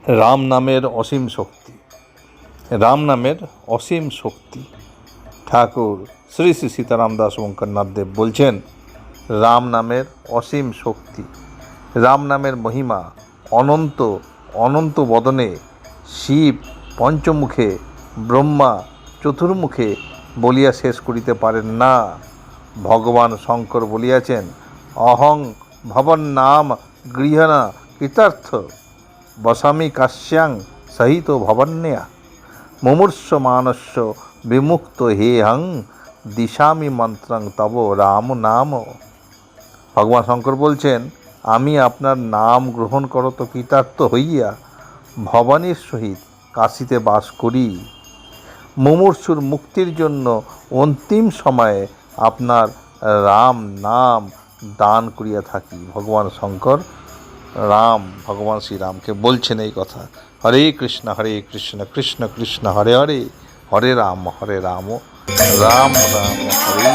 রাম নামের অসীম শক্তি। রাম নামের অসীম শক্তি। ঠাকুর শ্রী শ্রী সীতারাম দাস ওঙ্কারনাথ দেব বলছেন, রাম নামের অসীম শক্তি, রাম নামের মহিমা অনন্ত। অনন্ত বদনে শিব পঞ্চমুখে, ব্রহ্মা চতুর্মুখে বলিয়া শেষ করিতে পারেন না। ভগবান শঙ্কর বলিয়াছেন, অহং ভবন নাম গৃহণা কৃতার্থ বসামি কাশ্যাং সহিত ভবন্যা মুমূর্ষ মানস্য বিমুক্ত হেহং দিশামি মন্ত্রং তব রাম নাম। ভগবান শঙ্কর বলছেন, আমি আপনার নাম গ্রহণ করত কৃতার্থ হইয়া ভবানীর সহিত কাশীতে বাস করি। মুমূর্ষুর মুক্তির জন্য অন্তিম সময়ে আপনার রাম নাম দান করিয়া থাকি। ভগবান শঙ্কর ভগবান শ্রীরামকে বলছেন এই কথা। হরে কৃষ্ণ কৃষ্ণ কৃষ্ণ হরে হরে, হরে রাম রাম রাম হরে।